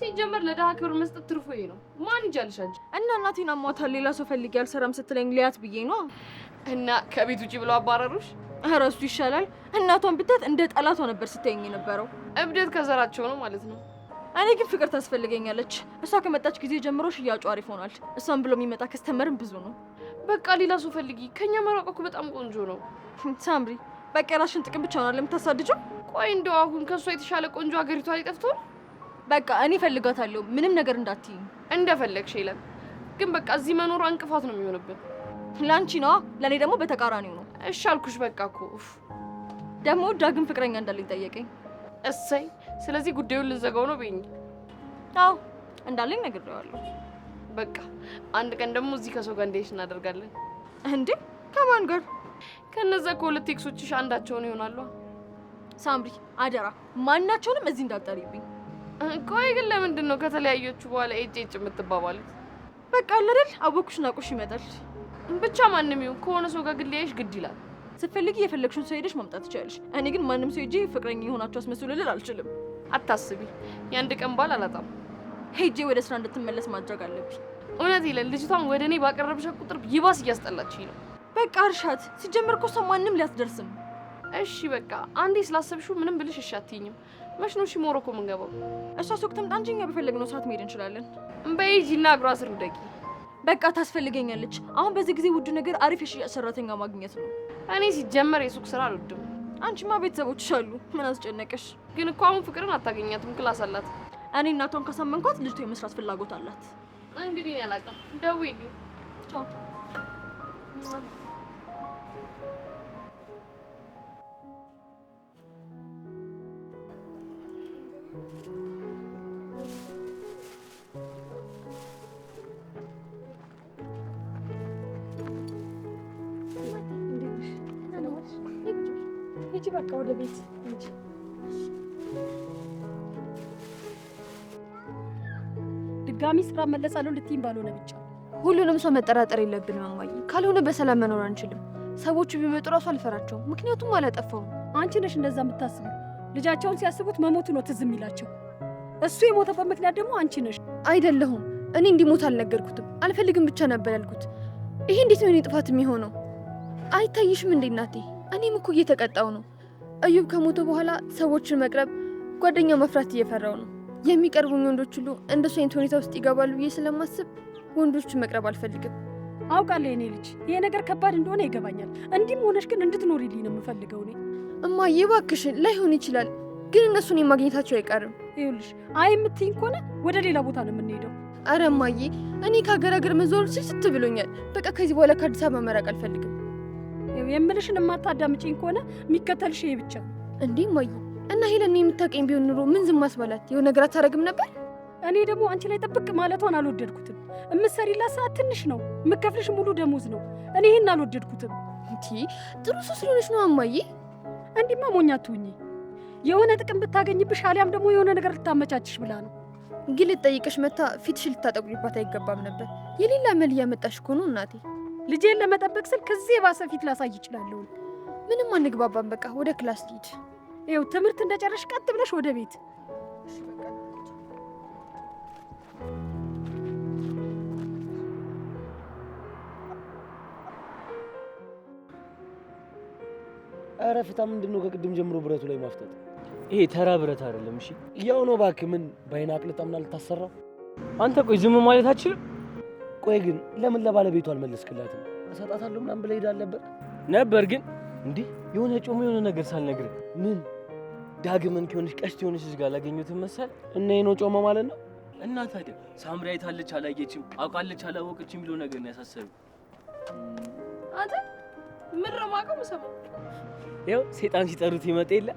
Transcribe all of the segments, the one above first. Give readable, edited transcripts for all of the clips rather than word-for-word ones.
ሲጀመር ለዳሃ ክብር መስጠት ትርፎዬ ነው። ማን ይጃልሽ አንቺ? እና እናቴን አሟታል ሌላ ሰው ፈልጊ አልሰራም ስትለኝ ሊያት ብዬ ነው። እና ከቤት ውጪ ብለው አባረሩሽ? ኧረ እሱ ይሻላል። እናቷን ብታት እንደ ጠላቷ ነበር ስትይኝ የነበረው። እብደት ከዘራቸው ነው ማለት ነው። እኔ ግን ፍቅር ታስፈልገኛለች። እሷ ከመጣች ጊዜ ጀምሮ ሽያጩ አሪፍ ሆኗል። እሷን ብሎ የሚመጣ ከስተመርም ብዙ ነው። በቃ ሌላ ሰው ፈልጊ። ከኛ መራቅ እኮ በጣም ቆንጆ ነው። ሳምሪ በቃ የራስሽን ጥቅም ብቻ ነው ለምታሳድጂው። ቆይ እንደው አሁን ከሷ የተሻለ ቆንጆ ሀገሪቷ ላይ ጠፍቶ ነው? በቃ እኔ ፈልጋታለሁ። ምንም ነገር እንዳትይኝ። እንደፈለግሽ ይለን። ግን በቃ እዚህ መኖሯ እንቅፋት ነው የሚሆንብን። ላንቺ ነው፣ ለኔ ደግሞ በተቃራኒው ነው። እሺ አልኩሽ። በቃ እኮ ደግሞ ዳግም ፍቅረኛ እንዳለኝ ጠየቀኝ። እሰይ። ስለዚህ ጉዳዩን ልዘጋው ነው በይኝ። አዎ እንዳለኝ ነግሬዋለሁ። በቃ አንድ ቀን ደግሞ እዚህ ከሰው ጋር እንዴሽ እናደርጋለን። እንዴ ከማን ጋር? ከነዛ ከሁለት ኤክሶችሽ አንዳቸውን ይሆናሉ። ሳምሪ አደራ ማናቸውንም እዚህ እንዳትጠሪብኝ። ቆይ ግን ለምንድን ነው ከተለያየችሁ በኋላ ኤጭ የምትባባሉት? በቃ አይደል አወኩሽና ቁሽ ይመጣል። ብቻ ማንም ይሁን ከሆነ ሰው ጋር ግን ሊያይሽ ግድ ይላል። ስትፈልጊ የፈለግሽውን ሰው ሄደሽ ማምጣት ትችያለሽ። እኔ ግን ማንም ሰው ሄጄ ፍቅረኛ የሆናችሁ አስመስልልል አልችልም። አታስቢ፣ የአንድ ቀን ባል አላጣም። ሄጄ ወደ ስራ እንድትመለስ ማድረግ አለብኝ። እውነት ይለን ልጅቷን ወደ እኔ ባቀረብሻት ቁጥር ይባስ እያስጠላችኝ ነው። በቃ እርሻት። ሲጀመር እኮ ሰው ማንም ሊያስደርስም። እሺ በቃ አንዴ ስላሰብሽው ምንም ብልሽ እሺ አትይኝም። መች ነው እሺ ሞሮኮ የምንገባው? እሷ ሱቅ ትምጣ እንጂ እኛ በፈለግነው ሰዓት መሄድ እንችላለን። በይጂና እግሯ ስር ውደቂ። በቃ ታስፈልገኛለች። አሁን በዚህ ጊዜ ውዱ ነገር አሪፍ የሽያጭ ሰራተኛ ማግኘት ነው። እኔ ሲጀመር የሱቅ ስራ አልወድም። አንቺማ ቤተሰቦችሽ አሉ፣ ምን አስጨነቀሽ? ግን እኮ አሁን ፍቅርን አታገኛትም፣ ክላስ አላት። እኔ እናቷን ካሳመንኳት ልጅቷ የመስራት ፍላጎት አላት። እንግዲህ ያላቀም ደውዪልኝ። ቻው። ሂጂ በቃ ወደ ቤት ሂጂ። ድጋሚ ስራ መለሳለሁ ልትይኝ ባልሆነ ብቻ። ሁሉንም ሰው መጠራጠር የለብንም እማዬ። ካልሆነ በሰላም መኖር አንችልም። ሰዎቹ ቢመጡ ራሱ አልፈራቸውም፣ ምክንያቱም አላጠፋውም። አንቺ ነሽ እንደዛ የምታስቢው። ልጃቸውን ሲያስቡት መሞቱ ነው ትዝ የሚላቸው። እሱ የሞተበት ምክንያት ደግሞ አንቺ ነሽ። አይደለሁም። እኔ እንዲሞት አልነገርኩትም፣ አልፈልግም ብቻ ነበር ያልኩት። ይሄ እንዴት ነው የኔ ጥፋት የሚሆነው? አይታይሽም እንዴ እናቴ? እኔም እኮ እየተቀጣው ነው። እዩብ ከሞተ በኋላ ሰዎችን መቅረብ፣ ጓደኛ መፍራት እየፈራው ነው። የሚቀርቡኝ ወንዶች ሁሉ እንደሱ አይነት ሁኔታ ውስጥ ይገባሉ ብዬ ስለማስብ ወንዶችን መቅረብ አልፈልግም። አውቃለሁ የኔ ልጅ፣ ይሄ ነገር ከባድ እንደሆነ ይገባኛል። እንዲህም ሆነሽ ግን እንድትኖሪልኝ ነው የምፈልገው እኔ። እማዬ እባክሽን፣ ላይሆን ይችላል ግን እነሱን የማግኘታቸው አይቀርም። ይኸውልሽ አይ የምትይኝ ከሆነ ወደ ሌላ ቦታ ነው የምንሄደው። አረ እማዬ፣ እኔ ከሀገር ሀገር መዞር ስልችት ብሎኛል። በቃ ከዚህ በኋላ ከአዲስ አበባ መራቅ አልፈልግም። የምልሽን የማታዳምጪኝ ከሆነ የሚከተልሽ ይሄ ብቻ። እንዴ እማዬ፣ እና ሄለን የምታውቀኝ ቢሆን ኑሮ ምን ዝም ማስባላት? የሆነ ነገር አታረግም ነበር? እኔ ደግሞ አንቺ ላይ ጥብቅ ማለቷን አልወደድኩትም። የምትሰሪላት ሰዓት ትንሽ ነው፣ የምከፍልሽ ሙሉ ደሞዝ ነው። እኔ ይሄን አልወደድኩትም። እንዴ ጥሩ ሰው ስለሆነች ነው እማዬ። እንዲህማ ሞኝ አትሁኚ። የሆነ ጥቅም ብታገኝብሽ አሊያም ደግሞ የሆነ ነገር ልታመቻችሽ ብላ ነው። ግን ልትጠይቅሽ መታ ፊትሽን ልታጠቁሪባት አይገባም ነበር። የሌላ መል እያመጣሽ እኮ ነው እናቴ። ልጄን ለመጠበቅ ስል ከዚህ የባሰ ፊት ላሳይ ይችላለሁ። ምንም አንግባባም። በቃ ወደ ክላስ ልሂድ። ይኸው ትምህርት እንደጨረሽ ቀጥ ብለሽ ወደ ቤት። ኧረ ፍታ። ምንድን ነው ከቅድም ጀምሮ ብረቱ ላይ ማፍጠጥ? ይሄ ተራ ብረት አይደለም። እሺ ያው ነው እባክህ። ምን በአይን አቅልጠምና ልታሰራው? አንተ ቆይ ዝም ማለት አትችልም? ቆይ ግን ለምን ለባለቤቱ አልመለስክላትም? እሰጣታለሁ ምናምን ብለህ ሄዳል ነበር ግን እንዲህ የሆነ ጮሞ የሆነ ነገር ሳልነግርህ ምን ዳግምን ከሆነች ቀሽት የሆነች ልጅ ጋር አላገኘሁትም መሰል እና ይሄ ነው ጮማ ማለት ነው? እና ታዲያ ሳምሪ አይታለች አላየችም፣ አውቃለች አላወቀችም ብሎ ነገር ነው ያሳሰበኝ። አንተ ምን ረማቀው መሰማው? ያው ሴጣን ሲጠሩት ይመጣ የለ።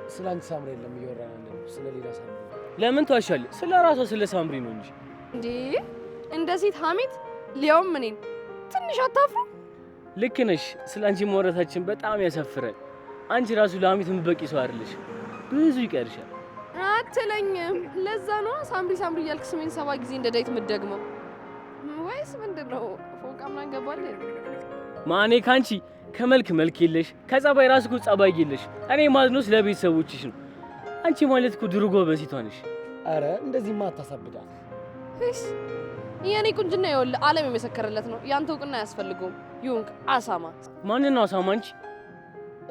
ስለ አንቺ ሳምሪ የለም እያወራን ያለነው ስለ ሌላ ሳምሪ። ለምን ትዋሻለህ? ስለ ራሷ ስለ ሳምሪ ነው እንጂ። እንዴ እንደ ሴት ሐሜት ሊያውም እኔን ትንሽ አታፍሩ? ልክ ነሽ። ስለ አንቺ ማውራታችን በጣም ያሳፍራል። አንቺ ራሱ ለሐሜት የምትበቂ ሰው አይደለሽ፣ ብዙ ይቀርሻል። አትለኝም? ለዛ ነው ሳምሪ ሳምሪ እያልክ ስሜን 7 ጊዜ እንደ ዳዊት የምትደግመው ወይስ ምንድነው? ፎቃ ምናምን ገባለ? ማኔ ካንቺ ከመልክ መልክ የለሽ፣ ከጸባይ ራስ እኮ ጸባይ የለሽ። እኔ ማዝኖስ ለቤተሰቦችሽ ነው። አንቺ ማለት እኮ ድርጎ በሴቷ ነሽ። አረ እንደዚህማ አታሳብዳት። እሺ የኔ ቁንጅና ይኸውልህ ዓለም የመሰከረለት ነው። ያንተ እውቅና አያስፈልገውም። ይሁንክ አሳማ። ማንን ነው አሳማ? አንቺ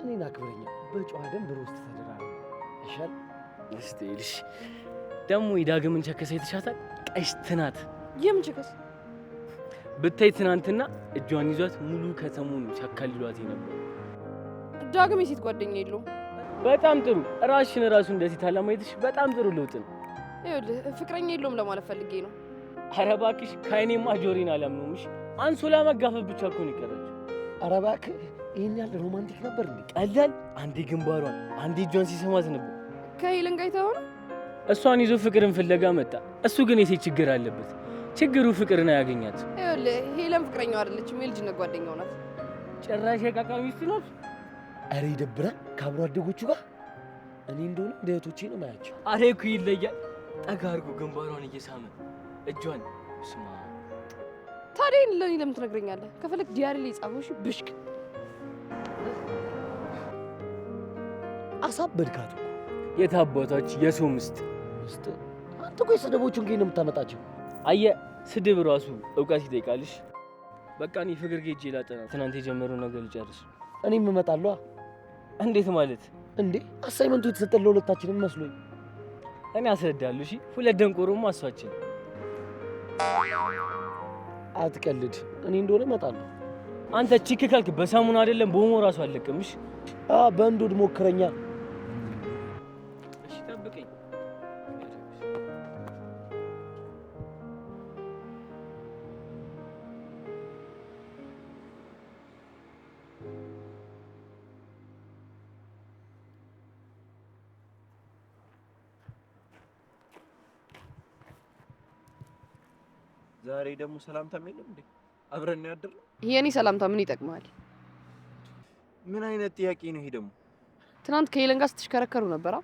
እኔን አክብረኛ። በጨዋ ደንብ ሮስት ተደራረ ይሻል። እስቲ ልሽ ደግሞ የዳግምን ቸከሰ የተሻታል። ቀሽት ናት። የምን ቸከስ? ብታይ ትናንትና እጇን ይዟት ሙሉ ከተሙን ሲያካልሏት ነበር። ዳግም የሴት ጓደኛ የለውም። በጣም ጥሩ። ራስሽን ራሱ እንደዚህ ታላማይትሽ በጣም ጥሩ ለውጥ ነው። ይኸውልህ ፍቅረኛ የለውም ለማለት ፈልጌ ነው። ኧረ እባክሽ ከእኔማ ጆሮዬን አላምነውምሽ። አንሶላ መጋፈፍ ብቻ እኮ ነው የቀረችው። ኧረ እባክህ ይሄን ያህል ሮማንቲክ ነበር እንዴ? ቀላል አንዴ ግንባሯን አንዴ እጇን ሲሰማት ነበር። ከሄለን ጋር ይተው ነው። እሷን ይዞ ፍቅርን ፍለጋ መጣ። እሱ ግን የሴት ችግር አለበት። ችግሩ ፍቅርን አያገኛት። ይኸውልህ ሄለን ፍቅረኛው አይደለችም፣ የልጅነት ጓደኛው ናት። ጭራሽ የቃቃ ሚስት ናት። ኧረ ይደብራል። ከአብሮ አደጎቹ ጋር እኔ እንደሆነ እንደ እህቶቼ ነው ማያቸው። አሬ እኮ ይለያል። ጠጋ አድርጎ ግንባሯን እየሳመ እጇን ስማ። ታዲያ ለኔ ለምን ትነግረኛለህ? ከፈለክ ዲያሪ ላይ ጻፈው። እሺ ብሽቅ አሳበድካት እኮ። የታባታች የሰው ምስት አንተ ቆይ ስድቦቹን ከየት ነው የምታመጣቸው? አየህ ስድብ ራሱ እውቀት ይጠይቃልሽ። በቃ እኔ ፍቅር ጌጄ ላጠና ትናንት የጀመረው ነገር ልጨርስ። እኔም እመጣለሁ። እንዴት ማለት እንዴ? አሳይመንቱ የተሰጠን ለሁለታችንም መስሎኝ። እኔ አስረዳለሁ። እሺ ሁለት ደንቆሮማ አሷችን። አትቀልድ። እኔ እንደሆነ እመጣለሁ። አንተ ቺክ ካልክ በሳሙና አይደለም በኦሞ ራሱ አለቅምሽ። በእንዶድ ሞክረኛ። እሺ ጠብቀኝ። ዛሬ ደግሞ ሰላምታም የለም እንዴ? አብረን ነው ያደርነው። የኔ ሰላምታ ምን ይጠቅማል? ምን አይነት ጥያቄ ነው ይሄ ደግሞ? ትናንት ከሄለን ጋር ስትሽከረከሩ ነበራ።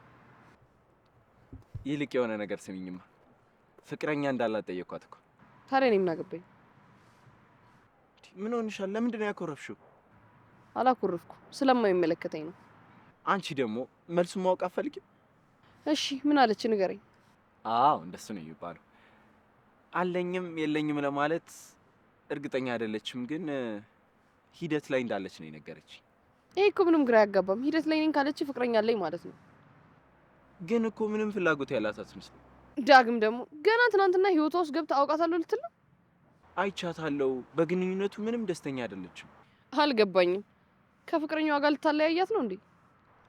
ይልቅ የሆነ ነገር ስሚኝማ፣ ፍቅረኛ እንዳላት ጠየኳት እኮ። ታዲያ እኔ ምን አገባኝ? ምን ሆንሻል? ለምንድን ነው ያኮረፍሽው? አላኮረፍኩ፣ ስለማይመለከተኝ ነው። አንቺ ደግሞ መልሱን ማወቅ አትፈልጊም? እሺ ምን አለች ንገረኝ። አዎ እንደሱ ነው የሚባለው። አለኝም የለኝም ለማለት እርግጠኛ አይደለችም፣ ግን ሂደት ላይ እንዳለች ነው የነገረች። ይሄ እኮ ምንም ግራ ያጋባም። ሂደት ላይ ነኝ ካለች ፍቅረኛ አለኝ ማለት ነው። ግን እኮ ምንም ፍላጎት ያላት አትመስልም። ዳግም ደግሞ ገና ትናንትና ህይወቷ ውስጥ ገብታ አውቃታለሁ ልትል ነው። አይቻታለሁ። በግንኙነቱ ምንም ደስተኛ አይደለችም። አልገባኝም። ከፍቅረኛዋ ጋር ልታለያያት ነው እንዴ?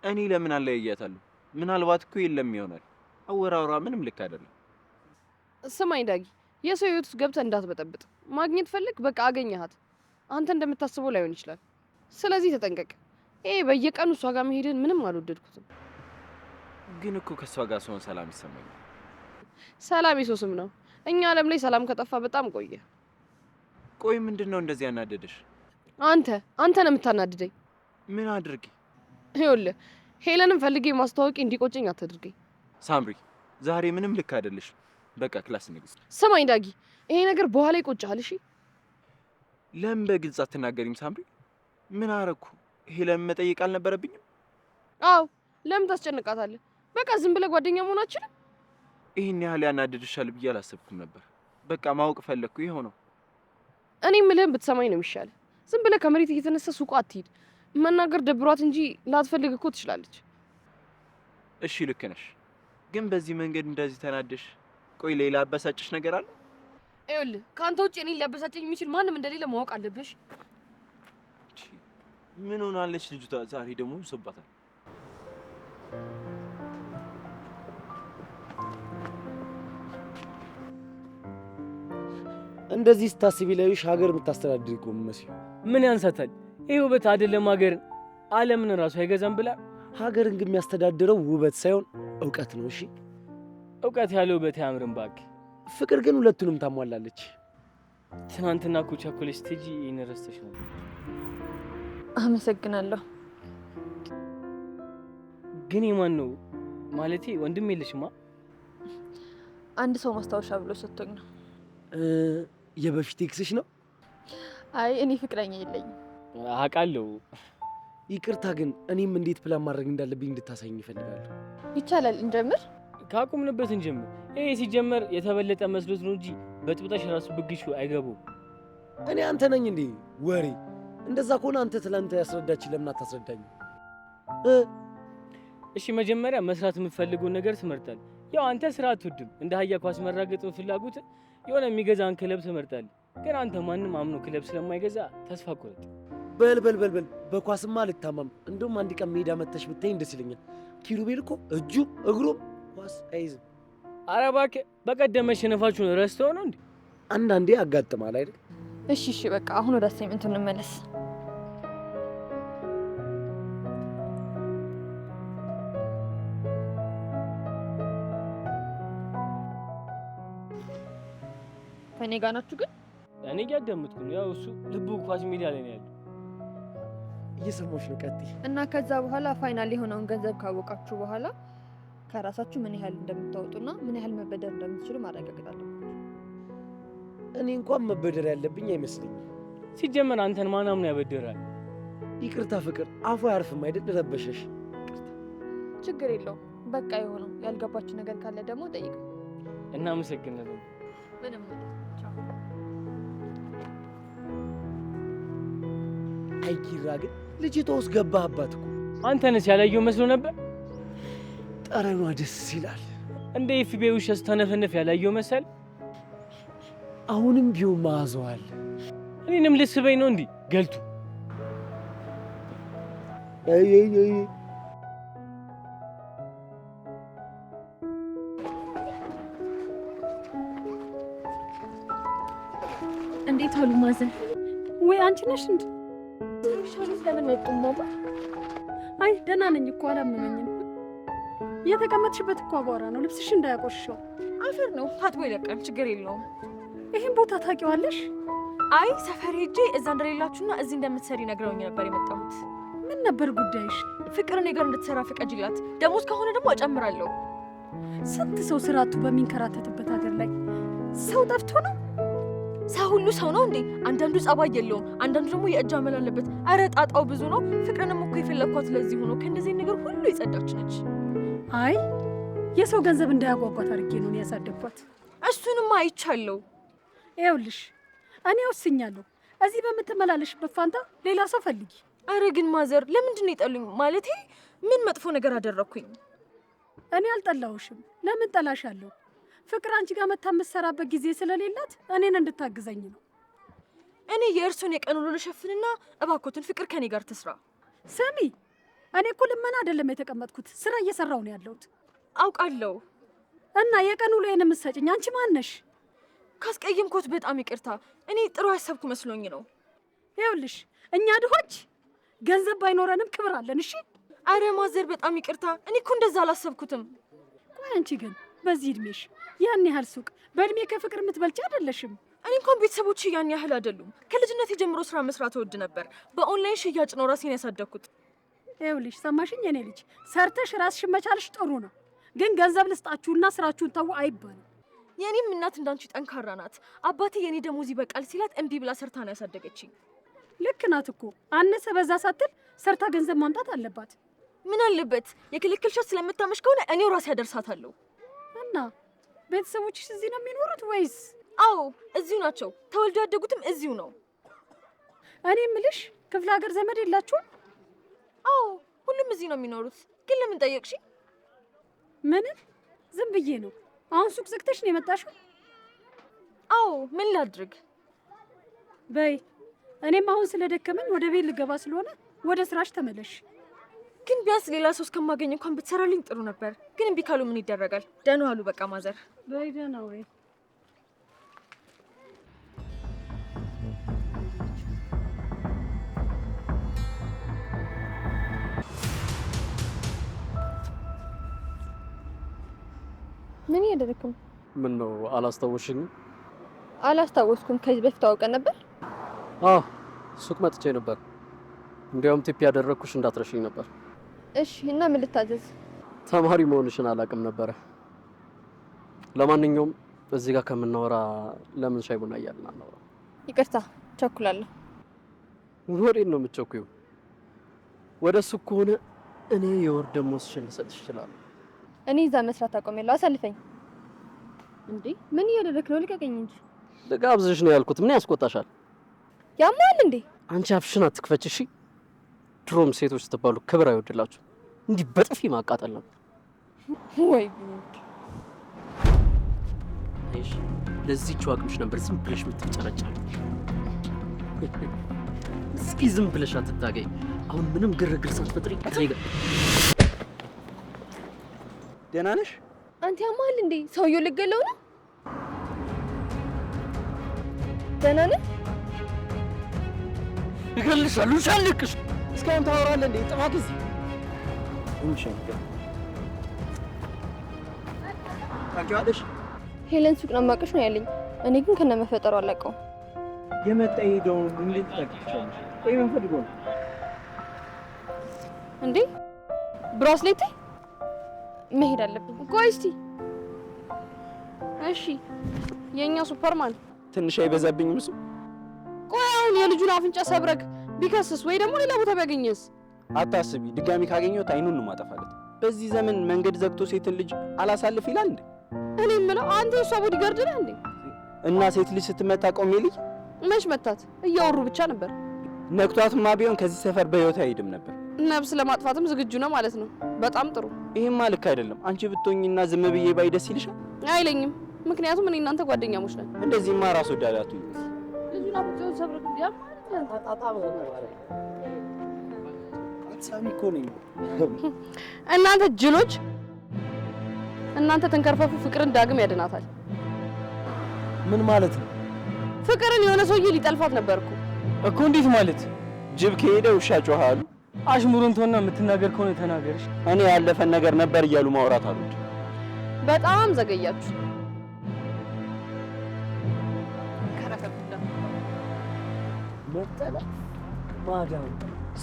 እኔ ለምን አለያያታለሁ? ምናልባት እኮ የለም ይሆናል። አወራሯ ምንም ልክ አይደለም። ስማኝ ዳጊ፣ የሰው ህይወት ውስጥ ገብተህ እንዳትበጠብጥ። ማግኘት ፈልግ፣ በቃ አገኘሃት። አንተ እንደምታስበው ላይሆን ይችላል። ስለዚህ ተጠንቀቅ። ይሄ በየቀኑ እሷ ጋር መሄድን ምንም አልወደድኩትም። ግን እኮ ከእሷ ጋር ስሆን ሰላም ይሰማኛል። ሰላም የሰው ስም ነው። እኛ ዓለም ላይ ሰላም ከጠፋ በጣም ቆየ። ቆይ ምንድን ነው እንደዚህ ያናደደሽ? አንተ ነው የምታናድደኝ። ምን አድርጌ? ይኸውልህ ሄለንን ፈልጌ ማስተዋወቂ እንዲቆጨኝ አታድርገኝ። ሳምሪ ዛሬ ምንም ልክ አይደለሽ። በቃ ክላስ ንግስ። ስማኝ ዳጊ፣ ይሄ ነገር በኋላ ይቆጭሃል። እሺ ለምን በግልጽ አትናገሪም ሳምሪ? ምን አረኩ? ሄለን መጠየቅ አልነበረብኝም? አዎ ለምን ታስጨንቃታለህ? በቃ ዝም ብለህ ጓደኛ መሆናችንም ይሄን ያህል ያናደድሻል ብዬ አላሰብኩም ነበር። በቃ ማወቅ ፈለግኩ። ይሄው ነው። እኔ የምልህን ብትሰማኝ ነው የሚሻለው። ዝም ብለህ ከመሬት እየተነሳ ሱቁ አትሂድ። መናገር ደብሯት እንጂ ላትፈልግ እኮ ትችላለች። እሺ ልክ ነሽ፣ ግን በዚህ መንገድ እንደዚህ ተናደሽ፣ ቆይ ሌላ አበሳጭሽ ነገር አለ? ይኸውልህ ከአንተ ውጭ እኔን ሊያበሳጨኝ የሚችል ማንም እንደሌለ ማወቅ አለብሽ። ምን ሆናለች ልጅቷ? ዛሬ ደግሞ ይሶባታል። እንደዚህ ስታስቢ ላይሽ ሀገር የምታስተዳድር እኮ መስሎ። ምን ያንሳታል? ይሄ ውበት አይደለም ሀገርን ዓለምን ራሱ አይገዛም ብላ። ሀገርን ግን የሚያስተዳድረው ውበት ሳይሆን እውቀት ነው። እሺ እውቀት ያለ ውበት አያምርም እባክህ። ፍቅር ግን ሁለቱንም ታሟላለች። ትናንትና እኮ ቻኮሌት ስትሄጂ ይሄን ረስተሽ ነው። አመሰግናለሁ። ግን የማን ነው ማለቴ? ወንድም የለሽማ? አንድ ሰው ማስታወሻ ብሎ ሰጥቶኝ ነው። የበፊት ኤክስሽ ነው? አይ እኔ ፍቅረኛ የለኝም። አውቃለሁ። ይቅርታ ግን እኔም እንዴት ፕላን ማድረግ እንዳለብኝ እንድታሳይኝ ይፈልጋሉ። ይቻላል እንጀምር? ካቁምንበት እንጀምር። ይሄ ሲጀመር የተበለጠ መስሎት ነው እንጂ በጥብጠሽ ራሱ ብግሹ አይገቡም። እኔ አንተ ነኝ እንዴ ወሬ? እንደዛ ከሆነ አንተ ትላንት ያስረዳችኝ ለምን አታስረዳኝ? እሺ መጀመሪያ መስራት የምትፈልገውን ነገር ትመርጣለህ። ያው አንተ ስራ አትወድም፣ እንደ አህያ ኳስ መራገጥ ፍላጎት የሆነ የሚገዛን ክለብ ትመርጣለህ። ግን አንተ ማንም አምኖ ክለብ ስለማይገዛ ተስፋ ቆረጥ። በል በኳስማ አልታማም። እንደውም አንድ ቀን ሜዳ መተሽ ብታይኝ ደስ ይለኛል። ኪሩቤል እኮ እጁ እግሩም ኳስ አይዝም። ኧረ እባክህ በቀደም መሸነፋችሁን ረስተው ነው እንዴ? አንዳንዴ ያጋጥማል አይደል? እሺ በቃ አሁን ወደ አሳይመንቱ እንመለስ። ከኔ ጋር ናችሁ ግን? እኔ እያዳመጥኩ ነው። ያው እሱ ልቡ ኳስ ሜዳ ላይ ነው ያለው። እየሰማሁሽ ነው። ቀጥይ። እና ከዛ በኋላ ፋይናል የሆነውን ገንዘብ ካወቃችሁ በኋላ ከራሳችሁ ምን ያህል እንደምታወጡና ምን ያህል መበደር እንደምትችሉ ማረጋገጥ አለባችሁ። እኔ እንኳን መበደር ያለብኝ አይመስለኝም። ሲጀመር አንተን ማን አምኖ ያበድራል? ይቅርታ ፍቅር፣ አፉ አያርፍም አይደል? ረበሸሽ። ችግር የለውም በቃ የሆነው። ያልገባችሁ ነገር ካለ ደግሞ ጠይቁ። እናመሰግናለን። ምንም አይ ኪራ ግን ልጅቷ ውስጥ ገባህባት እኮ። አንተንስ ያላየው መስሎ ነበር። ጠረኗ ደስ ይላል። እንደ ኤፍቢአይ ውሻ ስተነፈነፍ ያላየው መሰል። አሁንም ቢሆን ማዘዋል። እኔንም ልስበኝ ነው እንዲህ ገልቱ። አይ እንዴት አሉ ማዘር? ወይ አንቺ ነሽ እንዴ? ሻሉት ለምን ወጡም ነው? አይ ደህና ነኝ እኮ አላመመኝም። የተቀመጥሽበት እኮ አቧራ ነው፣ ልብስሽ እንዳያቆሽሸው። አፈር ነው ታጥቦ ይለቃል። ችግር የለውም። ይሄን ቦታ ታውቂዋለሽ? አይ ሰፈር ሄጄ እዛ እንደሌላችሁና እዚህ እንደምትሰሪ ነግረውኝ ነበር የመጣሁት። ምን ነበር ጉዳይሽ? ፍቅር እኔ ጋር እንድትሰራ ፍቀጅላት፣ ደሞዝ ከሆነ ደግሞ እጨምራለሁ። ስንት ሰው ስራ አጥቶ በሚንከራተትበት ሀገር ላይ ሰው ጠፍቶ ነው? ሰው ሁሉ ሰው ነው እንዴ? አንዳንዱ ጸባይ የለውም፣ አንዳንዱ ደግሞ የእጅ አመል አለበት። አረ ጣጣው ብዙ ነው። ፍቅርንም እኮ የፈለግኳት ለዚህ ሆኖ ከእንደዚህ ነገር ሁሉ የጸዳች ነች። አይ የሰው ገንዘብ እንዳያጓጓት አድርጌ ነው ያሳደግኳት። እሱንማ አይቻለሁ። ይኸውልሽ እኔ ወስኛለሁ። እዚህ በምትመላለሽበት ፋንታ ሌላ ሰው ፈልጊ። አረ ግን ማዘር ለምንድን ነው የጠሉኝ? ማለቴ ምን መጥፎ ነገር አደረግኩኝ? እኔ አልጠላሁሽም። ለምን ጠላሻለሁ? ፍቅር አንቺ ጋር መታ የምትሰራበት ጊዜ ስለሌላት እኔን እንድታግዘኝ ነው። እኔ የእርሱን የቀን ውሎ ልሸፍንና እባኮትን ፍቅር ከኔ ጋር ትስራ። ስሚ እኔ እኮ ልመና አይደለም የተቀመጥኩት፣ ስራ እየሰራሁ ነው ያለሁት። አውቃለሁ። እና የቀን ውሎዬን የምትሰጭኝ አንቺ ማን ነሽ? ካስቀየምኩት በጣም ይቅርታ። እኔ ጥሩ ያሰብኩ መስሎኝ ነው። ይኸውልሽ እኛ ድሆች ገንዘብ ባይኖረንም ክብር አለን። እሺ። አረ ማዘር በጣም ይቅርታ። እኔ እኮ እንደዛ አላሰብኩትም። ቆይ አንቺ ግን በዚህ እድሜሽ ያን ያህል ሱቅ በእድሜ ከፍቅር የምትበልጪ አይደለሽም። እኔ እንኳን ቤተሰቦች ያን ያህል አይደሉም። ከልጅነት የጀምሮ ስራ መስራት እወድ ነበር። በኦንላይን ሽያጭ ነው ራሴን ያሳደግኩት። ይኸውልሽ ሰማሽኝ? የኔ ልጅ ሰርተሽ ራስሽን መቻልሽ ጥሩ ነው፣ ግን ገንዘብ ልስጣችሁና ስራችሁን ተው አይባልም። የኔም እናት እንዳንቺ ጠንካራ ናት። አባቴ የኔ ደሞዝ ይበቃል ሲላት እምቢ ብላ ሰርታ ነው ያሳደገችኝ። ልክ ናት እኮ አነሰ በዛ ሳትል ሰርታ ገንዘብ ማምጣት አለባት። ምን አለበት የክልክልሻት ስለምታመሽ ከሆነ እኔው ራሴ ያደርሳታለሁ። እና ቤተሰቦችሽ እዚህ ነው የሚኖሩት ወይስ? አዎ እዚሁ ናቸው። ተወልዶ ያደጉትም እዚሁ ነው። እኔ እምልሽ ክፍለ ሀገር ዘመድ የላችሁም? አዎ ሁሉም እዚህ ነው የሚኖሩት። ግን ለምን ጠየቅሽ? ምንም ዝም ብዬ ነው። አሁን ሱቅ ዘግተሽ ነው የመጣሽው? አዎ ምን ላድርግ? በይ እኔም አሁን ስለደከመኝ ወደ ቤት ልገባ ስለሆነ ወደ ስራሽ ተመለሽ። ግን ቢያንስ ሌላ ሰው እስከማገኝ እንኳን ብትሰራልኝ ጥሩ ነበር። ግን እምቢ ካሉ ምን ይደረጋል? ደህና ዋሉ በቃ ማዘር። በይ ደህና ወይ። ምን እያደረግክ ነው? ምን ነው አላስታወሽኝም? አላስታወስኩም። ከዚህ በፊት ታውቀን ነበር? አዎ ሱቅ መጥቼ ነበር። እንዲያውም ቲፕ ያደረግኩሽ እንዳትረሽኝ ነበር። እሺ እና ምን ልታዘዝ? ተማሪ መሆንሽን አላውቅም ነበረ። ለማንኛውም እዚህ ጋር ከምናወራ ለምን ሻይ ቡና እያልን አናወራ? ይቅርታ ቸኩላለሁ። ወዴት ነው የምትቸኩይው? ወደ ሱቅ ከሆነ እኔ የወር ደመወዝሽን ልሰጥሽ እችላለሁ። እኔ እዛ መስራት አቆሜያለሁ። አሳልፈኝ። እንዴ ምን እያደረክ ነው? ልቀቀኝ እንጂ። ልጋብዝሽ ነው ያልኩት። ምን ያስቆጣሻል? ያማል እንዴ? አንቺ አፍሽን አትክፈች እሺ። ድሮም ሴቶች ስትባሉ ክብር አይወድላችሁ። እንዲህ በጥፊ ማቃጠል ነው። ወይ እሺ፣ ለዚህች አቅምሽ ነበር ዝም ብለሽ የምትጨረጨሪ። እስኪ ዝም ብለሽ አትታገኝ። አሁን ምንም ግርግር ሳትፈጥሪ ከኔ ጋር ደህና ነሽ? አንተ ያማል እንዴ? ሰውየው ልገለው ነው? ደህና ነህ? እገልሻለሁ። ሻልክሽ እስካሁን ታወራለህ እንዴ? ጥፋት እዚህ ታውቂዋለሽ? ሄለን ሱቅ ነው የማውቅሽ ነው ያለኝ። እኔ ግን ከነመፈጠሩ አላውቀውም። የመጣ ሄደው ምን ልትጠቅሻለሽ? ቆይ ምን ፈልጎ ነው እንዴ? ብራስሌቴ መሄድ አለብኝ። ቆይ እስቲ እሺ፣ የኛ ሱፐርማን ትንሽ አይበዛብኝም እሱ? ቆይ አሁን የልጁን አፍንጫ ሰብረክ ቢከስስ ወይ ደግሞ ሌላ ቦታ ቢያገኘስ? አታስቢ፣ ድጋሚ ካገኘሁት አይኑን ነው ማጠፋለት። በዚህ ዘመን መንገድ ዘግቶ ሴትን ልጅ አላሳልፍ ይላል እንዴ? እኔ የምለው አንተ የሷ ቦዲጋርድ ነህ እንዴ? እና ሴት ልጅ ስትመታ ቆሜ ልጅ መች መታት? እያወሩ ብቻ ነበር። ነክቷትማ ቢሆን ከዚህ ሰፈር በህይወት አይሄድም ነበር። ነብስ ለማጥፋትም ዝግጁ ነው ማለት ነው። በጣም ጥሩ። ይሄማ ልክ አይደለም። አንቺ ብትሆኝና ዝም ብዬ ባይ ደስ ይልሻል? አይለኝም፣ ምክንያቱም እኔ እናንተ ጓደኛሞች ነን። እንደዚህማ ራስ ወዳዳቱ ልጁን አፍንጫውን ሰብረክ ቢያ ሳሚ እኮ ነኝ። እናንተ ጅሎች፣ እናንተ ተንከርፈፉ። ፍቅርን ዳግም ያድናታል። ምን ማለት ነው? ፍቅርን የሆነ ሰውዬ ሊጠልፋት ነበርኩ እኮ። እንዴት ማለት? ጅብ ከሄደ ውሻ ጮኸ አሉ። አሽሙሩን ተውና የምትናገር ከሆነ ተናገርሽ። እኔ ያለፈን ነገር ነበር እያሉ ማውራት አሉት። በጣም ዘገያችሁ። መጠለፍ ማዳን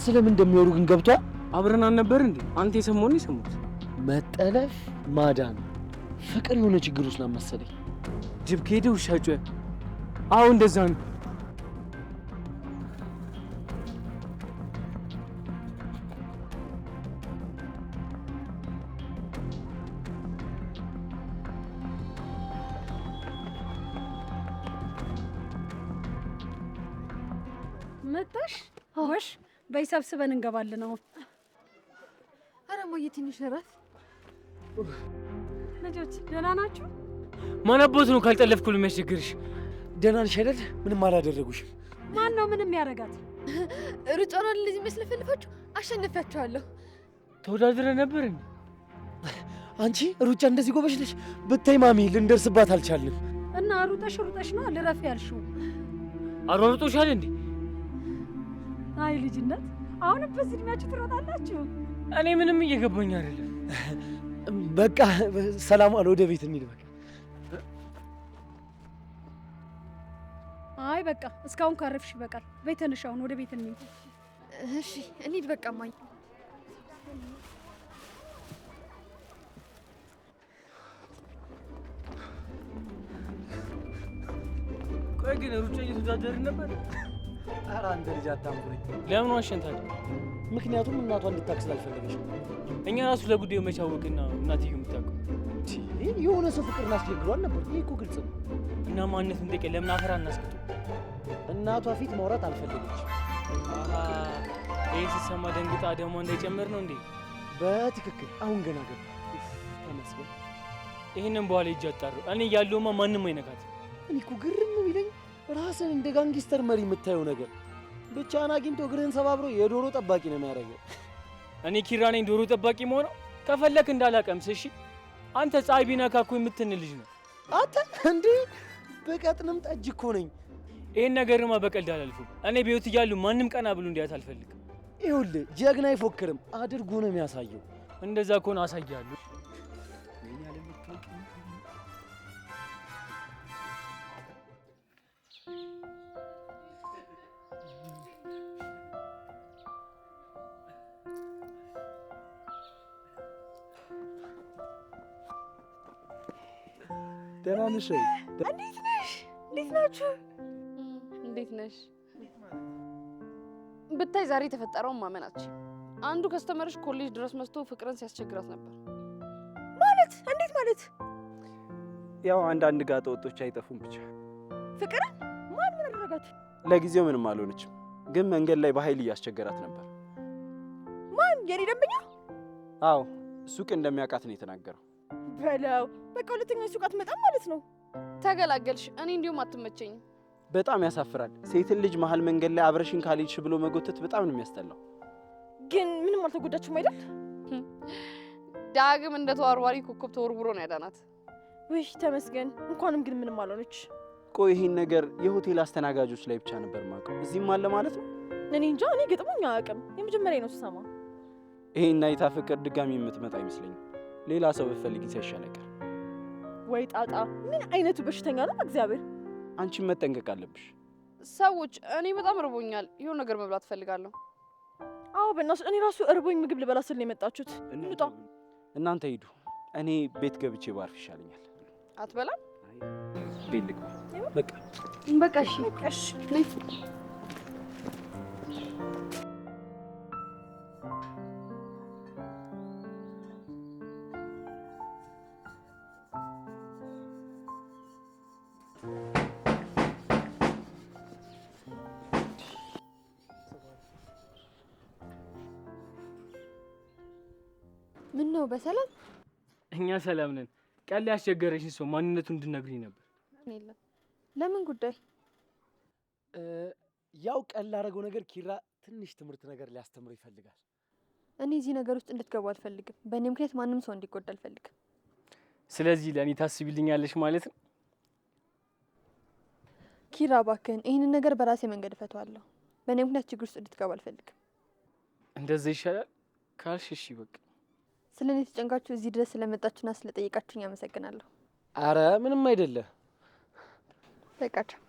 ስለምን እንደሚወሩ ግን ገብቷል። አብረን አልነበር እንዴ? አንተ የሰሞኑን የሰሙት መጠለፍ ማዳን ፍቅር የሆነ ችግር ውስጥ ነው መሰለኝ። ጅብ ከሄደ ውሻ ጮኸ። አዎ እንደዛ ነው። መጣሽ? ጎሽ በይ ሰብስበን እንገባለን አሁን። ኧረ እማዬ ትንሽ እረፍ። ልጆች ደህና ናችሁ? ማን አባቱ ነው ካልጠለፍኩ የሚያስቸግርሽ? ደህና ነሽ አይደል? ምንም አላደረጉሽም። ማን ነው ምንም ያደርጋት? ሩጫውን እንደዚህ መስለፈልፋችሁ አሸንፊያችኋለሁ። ተወዳድረ ነበር እንዴ? አንቺ ሩጫ እንደዚህ ጎበሽ ነሽ? ብታይ ማሚ ልንደርስባት አልቻልንም። እና ሩጠሽ ነው ልረፍ ያልሽው? አሯሩጦሻል እንዴ? አይ ልጅነት፣ አሁን በዚህ እድሜያችሁ ትሮጣላችሁ? እኔ ምንም እየገባኝ አይደለም። በቃ ሰላም አለ፣ ወደ ቤት እንሂድ። በቃ አይ በቃ እስካሁን ካረፍሽ ይበቃል። ቤት ተነሽ፣ አሁን ወደ ቤት እንሂድ። እሺ እንሂድ በቃ እማዬ። ቆይ ግን ሩጫ እየተወዳደርን ነበር? ኧረ አንተ ልጅ አታምኩኝ። ለምን ዋሸንታል? ምክንያቱም እናቷ እንድታክ ስላልፈለገች ነው። እኛ ራሱ ለጉዳዩ መቻወቅና እናትዬው የምታውቀው የሆነ ሰው ፍቅር እናስቸግሯል ነበር። ይህ እኮ ግልጽ ነው። እና ማንነት እንጠቀ ለምን አፈራ እናስቀጡ? እናቷ ፊት ማውራት አልፈለገች። ይህ ስትሰማ ደንግጣ ደሟ እንዳይጨምር ነው እንዴ? በትክክል አሁን ገና ገባ። ተመስገን። ይህንን በኋላ ሂጅ አጣሩ። እኔ እያለሁማ ማንም አይነካት። እኔ እኮ ግርም የሚለኝ ራስን እንደ ጋንጊስተር መሪ የምታየው ነገር። ብቻህን አግኝቶ እግርህን ሰባብሮ የዶሮ ጠባቂ ነው የሚያደርገው። እኔ ኪራ ነኝ ዶሮ ጠባቂ መሆነው? ከፈለክ እንዳላቀምስ እሺ። አንተ ፀሐይ ቢነካ እኮ የምትን ልጅ ነው አንተ። እንዴ በቀጥንም ጠጅ እኮ ነኝ። ይህን ነገርማ በቀልድ አላልኩም። እኔ በሕይወት እያሉ ማንም ቀና ብሎ እንዲያት አልፈልግም። ይኸውልህ ጀግና አይፎክርም፣ አድርጎ ነው የሚያሳየው። እንደዛ ከሆነ አሳያለሁ። ደህና ነሽ? እንዴት ነሽ? እንዴት ናችሁ? እንዴት ነሽ? ብታይ ዛሬ የተፈጠረውን ማመናች። አንዱ ከስተመርሽ ኮሌጅ ድረስ መስቶ ፍቅርን ሲያስቸግራት ነበር። ማለት? ያው አንዳንድ ጋጠ ወጦች አይጠፉም ብቻ። ፍቅርን ማን ምን አደረጋት? ለጊዜው ምንም አልሆነችም፣ ግን መንገድ ላይ በኃይል እያስቸገራት ነበር። ማን? የኔ ደንበኛ? አዎ ሱቅ እንደሚያውቃት ነው የተናገረው። በለው በቃ ሁለተኛ ሱቅ አትመጣም ማለት ነው። ተገላገልሽ። እኔ እንዲሁም አትመቸኝም። በጣም ያሳፍራል። ሴትን ልጅ መሀል መንገድ ላይ አብረሽን ካልሄድሽ ብሎ መጎተት በጣም ነው የሚያስጠላው። ግን ምንም አልተጎዳችሁም አይደል? ዳግም እንደ ተዋርዋሪ ኮከብ ተወርውሮ ነው ያዳናት። ውይ ተመስገን። እንኳንም ግን ምንም አልሆነች። ቆይ ይሄን ነገር የሆቴል አስተናጋጆች ላይ ብቻ ነበር የማውቀው፣ እዚህም አለ ማለት ነው? እኔ እንጃ። እኔ ገጥሞኝ አያውቅም። የመጀመሪያ ነው ስሰማ። ይሄን አይታ ፍቅር ድጋሚ የምትመጣ አይመስለኝም። ሌላ ሰው ብትፈልጊ ሳይሻል አይቀር። ወይ ጣጣ! ምን አይነቱ በሽተኛ ነው እግዚአብሔር! አንቺን መጠንቀቅ አለብሽ። ሰዎች እኔ በጣም ርቦኛል፣ የሆነ ነገር መብላት ፈልጋለሁ። አዎ በእናትሽ እኔ ራሱ እርቦኝ ምግብ ልበላ ስል ነው የመጣችሁት። እንውጣ። እናንተ ሂዱ፣ እኔ ቤት ገብቼ ባርፍ ይሻለኛል። አትበላም? ቤት ልግባ። በቃ በቃ እሺ፣ እሺ ነይ። ምን ነው በሰላም? እኛ ሰላም ነን። ቀን ላይ ያስቸገረሽን ሰው ማንነቱን እንድነግሪኝ ነበር። ለምን ጉዳይ? ያው ቀን ላደረገው ነገር ኪራ ትንሽ ትምህርት ነገር ሊያስተምር ይፈልጋል። እኔ እዚህ ነገር ውስጥ እንድትገቡ አልፈልግም። በእኔ ምክንያት ማንም ሰው እንዲጎዳ አልፈልግም። ስለዚህ ለእኔ ታስቢልኛለሽ ማለት ነው? ኪራ እባክህን ይህንን ነገር በራሴ መንገድ እፈታዋለሁ። በእኔ ምክንያት ችግር ውስጥ እንድትገቡ አልፈልግም። እንደዛ ይሻላል ካልሽ እሺ በቃ። ስለ እኔ ተጨንቃችሁ እዚህ ድረስ ስለመጣችሁና ስለጠየቃችሁኝ አመሰግናለሁ። አረ ምንም አይደለ። በቃቸው።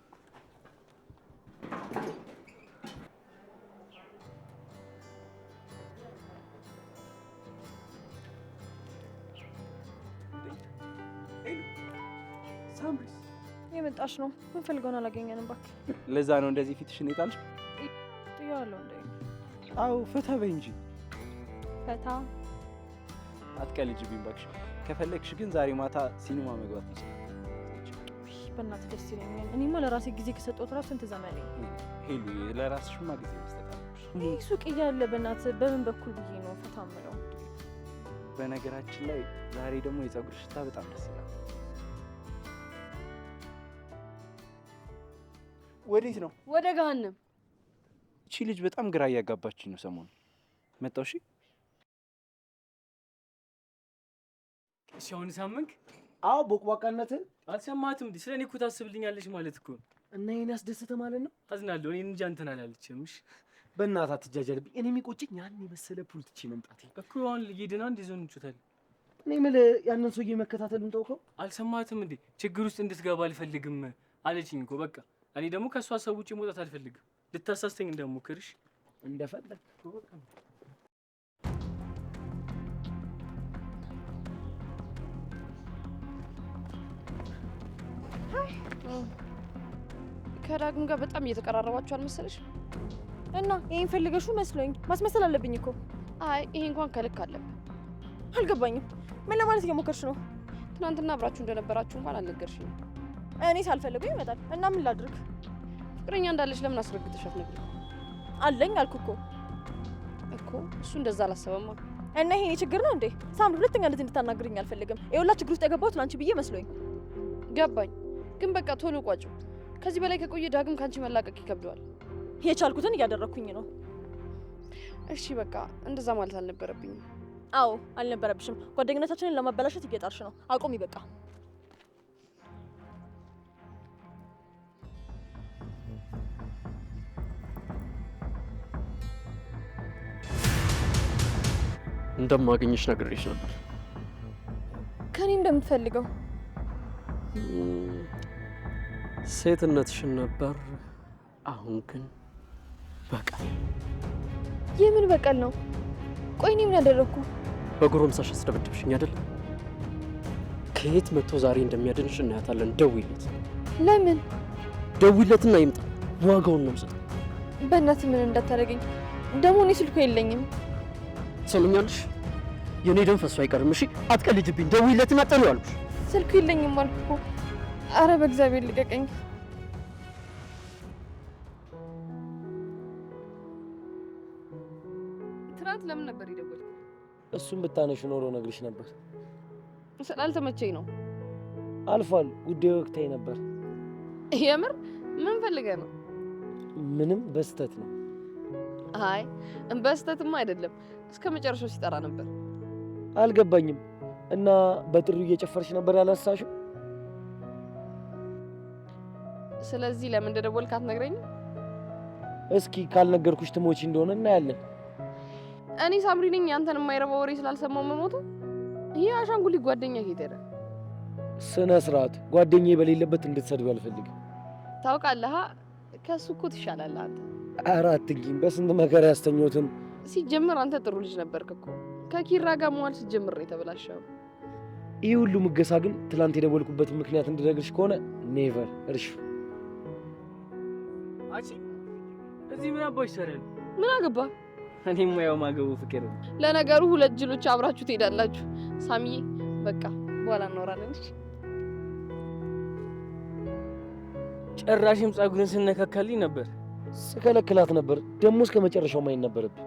ሳምሪስ የመጣሽ ነው። ምን ፈልገውን አላገኘንም። እባክህ ለዛ ነው እንደዚህ ፊትሽን የጣልሽ? ጥያለሁ እንዴ? አዎ ፈታ በይ እንጂ። ፈታ አትቀልጅብኝ እባክሽ። ከፈለግሽ ግን ዛሬ ማታ ሲኒማ መግባት ይችላል። በእናትህ ደስ ይለኛል። እኔማ ለራሴ ጊዜ ከሰጠሁት እራሱ ስንት ዘመኔ። ሄሉ ለራስሽማ ጊዜ መስጠት አለብሽ። ይህ ሱቅ እያለ በእናትህ በምን በኩል ብዬ ነው ፈታ የምለው? በነገራችን ላይ ዛሬ ደግሞ የፀጉር ሽታ በጣም ደስ ይላል። ወዴት ነው? ወደ ገሃነም። እቺ ልጅ በጣም ግራ እያጋባችኝ ነው ሰሞኑን። መጣው። እሺ እሺ አሁን ሳመንክ? አዎ ቦቅቧቃነትን አልሰማትም እንዴ? ስለኔ እኮ ታስብልኛለሽ ማለት እኮ እና ይሄን ያስደሰተ ማለት ነው። አዝናለሁ። እኔ እንጃ እንትን አላለችም። እሺ በእናትህ አትጃጃልብኝ። እኔ የሚቆጭኝ ያን የመሰለ ፑል ትቼ መምጣቴ እኮ። አሁን ሊሄድና እንደዚህ እንጩታለን። እኔ የምልህ ያንን ሰውዬ መከታተሉን ተውከው። አልሰማትም እንዴ? ችግር ውስጥ እንድትገባ አልፈልግም አለችኝ እኮ በቃ። እኔ ደግሞ ከሷ ሀሳብ ውጪ መውጣት አልፈልግም። ልታሳስተኝ እንደሞክርሽ እንደፈለግ ከዳግም ጋር በጣም እየተቀራረባችሁ አልመሰለሽ? እና ይሄን ፈልገሹ መስሎኝ ማስመሰል አለብኝ እኮ። አይ ይሄ እንኳን ከልክ አለብህ። አልገባኝም። ምን ለማለት እየሞከርሽ ነው? ትናንትና አብራችሁ እንደነበራችሁ እንኳን አልነገርሽኝም። እኔ ሳልፈልገው ይመጣል እና ምን ላድርግ? ፍቅረኛ እንዳለች ለምን አስረግጠሽ አትነግሪኝ? አለኝ አልኩ እኮ እሱ እንደዛ አላሰበማ። እና ይሄ ችግር ነው እንዴ? ሳምሪ ሁለተኛ እንደዚህ እንድታናግርኝ አልፈልግም። ይኸውላ ችግር ውስጥ የገባሁት ላንቺ ብዬ መስሎኝ። ገባኝ፣ ግን በቃ ቶሎ ቋጭው። ከዚህ በላይ ከቆየ ዳግም ካንቺ መላቀቅ ይከብደዋል። የቻልኩትን እያደረኩኝ ነው። እሺ በቃ እንደዛ ማለት አልነበረብኝም። አዎ አልነበረብሽም። ጓደኝነታችንን ለማበላሸት እየጣርሽ ነው። አቁሚ በቃ። እንደማገኝሽ ነግሬሽ ነበር። ከኔ እንደምትፈልገው ሴትነትሽን ነበር። አሁን ግን በቀል። የምን በቀል ነው? ቆይ እኔ ምን ያደረኩ? በጎረምሳሽ አስደበደብሽኝ አይደለም? ከየት መጥቶ ዛሬ እንደሚያድንሽ እናያታለን። ደውይለት። ለምን? ደውይለትና ይምጣ። ዋጋውን ነው የምሰጠው። በእናትህ ምን እንዳታደርገኝ። ደግሞ እኔ ስልኩ የለኝም። ሰምኛለሽ? የኔ ደም ፈሶ አይቀርም። እሺ አትቀልጅብኝ። ደውይለትና ጥሪው አልኩሽ። ስልኩ የለኝም አልኩ እኮ። አረ በእግዚአብሔር ልቀቀኝ። ትናንት ለምን ነበር የደወልኩት? እሱን ብታነሽ ኖሮ ነግርሽ ነበር። ስላልተመቸኝ ነው። አልፏል። ጉዳዩ ወቅታዊ ነበር። የምር ምን ፈልገህ ነው? ምንም በስተት ነው። አይ በስተትማ አይደለም። እስከ መጨረሻው ሲጠራ ነበር። አልገባኝም። እና በጥሪው እየጨፈርሽ ነበር ያላሳሽው? ስለዚህ ለምን እንደደወልክ አትነግረኝም? እስኪ ካልነገርኩሽ ትሞቺ እንደሆነ እናያለን። እኔ ሳምሪ ነኝ ያንተን የማይረባ ወሬ ስላልሰማው መሞቱ? ይሄ አሻንጉሊት ጓደኛ ሄደ። ስነ ስርዓት። ጓደኛዬ በሌለበት እንድትሰድብ አልፈልግም። ታውቃለህ፣ ከሱ እኮ ትሻላለህ አንተ። ኧረ አትንኪኝ። በስንት መከራ ያስተኛሁትን። ሲጀምር አንተ ጥሩ ልጅ ነበርክ እኮ። ከኪራ ጋር መዋል ሲጀምር ነው የተበላሸው። ይህ ሁሉ ሙገሳ ግን ትላንት የደወልኩበት ምክንያት እንድነግርሽ ከሆነ ኔቨር እርሹ። አንቺ እዚህ ምን አባሽ ሰረን? ምን አገባ? እኔም ያው ማገቡ ፍቅር ነው። ለነገሩ ሁለት ጅሎች አብራችሁ ትሄዳላችሁ። ሳሚዬ በቃ በኋላ እናወራለን። እሺ? ጭራሽም ጸጉርን ስነካካልኝ ነበር። ስከለክላት ነበር። ደግሞ እስከ መጨረሻው ማየት ነበረብኝ።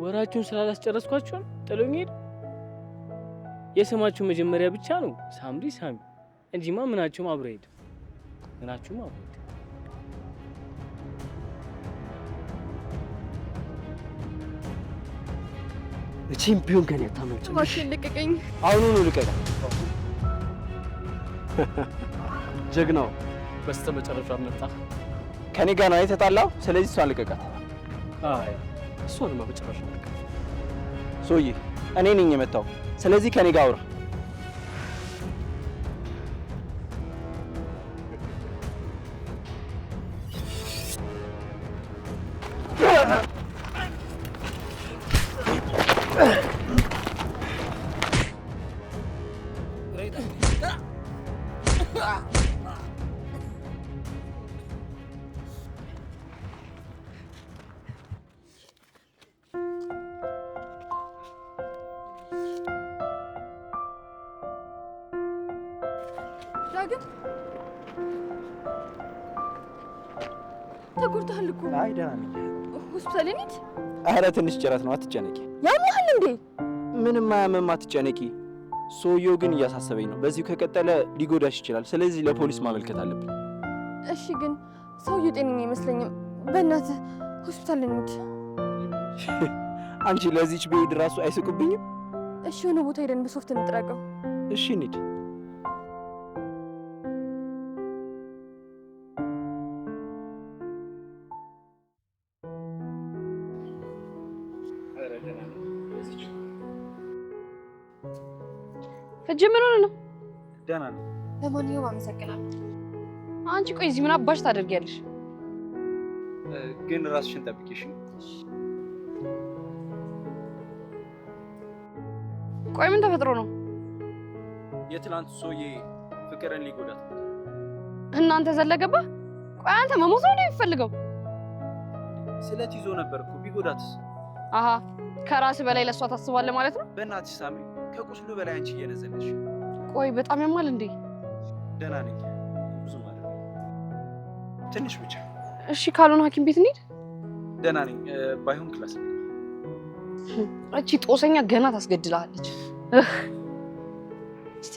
ወራችሁን ስላላስጨረስኳችሁ ጥሎኝ ሄዱ። የስማችሁ መጀመሪያ ብቻ ነው ሳምሪ ሳሚ እንጂማ ምናችሁም አብሮ ሄዱ። ምናችሁም አብሮ ሄዱ። ቻምፒዮን ከኔ ታመጭ። እባክህን ልቀቀኝ። አሁኑኑ ልቀቃ። ጀግናው በስተመጨረሻ መጣ። ከኔ ጋር ነው የተጣላው። ስለዚህ እሷን ልቀቃት። አይ እሷንማ በጭራሽ ልቀቃት። ሶዬ እኔ ነኝ የመታው። ስለዚህ ከኔ ጋር አውራ። ዳግም ተጎድተሃል እኮ። አይ ደህና ነኝ። ሆስፒታል እንሂድ። ኧረ ትንሽ ጭረት ነው፣ አትጨነቂ። ያምሃል እንዴ? ምንም አያምም፣ አትጨነቂ። ሰውየው ግን እያሳሰበኝ ነው። በዚሁ ከቀጠለ ሊጎዳሽ ይችላል። ስለዚህ ለፖሊስ ማመልከት አለብኝ። እሺ፣ ግን ሰውየው ጤነኛ አይመስለኝም። በእናትህ ሆስፒታል እንሂድ። አንቺ ለዚች ብሄድ ራሱ አይስቁብኝም? እሺ፣ የሆነ ቦታ ሄደን በሶፍት እንጥረገው። እሺ እንሂድ። ፍጅ ምን ሆነ ነው? ደህና ነው። ለማንኛውም አመሰግናለሁ። አንቺ ቆይ እዚህ ምን አባሽ ታደርጊያለሽ? ግን ራስሽን ጠብቂሽ። ቆይ ምን ተፈጥሮ ነው? የትላንቱ ሰውዬ ፍቅርን ሊጎዳት እናንተ ዘለገባ? ቆይ አንተ መሞት ነው የሚፈልገው? ስለት ይዞ ነበር እኮ። ቢጎዳትስ? አሃ ከራስ በላይ ለሷ ታስባለህ ማለት ነው? በእናትሽ ሳሚ፣ ከቁስሉ በላይ አንቺ እየነዘለሽ። ቆይ በጣም ያማል እንዴ? ደህና ነኝ፣ ብዙ ማለት ትንሽ ብቻ። እሺ ካልሆነ ሐኪም ቤት እንሂድ። ደህና ነኝ። ባይሆን ክላስ ነው። እቺ ጦሰኛ ገና ታስገድላለች። እስቲ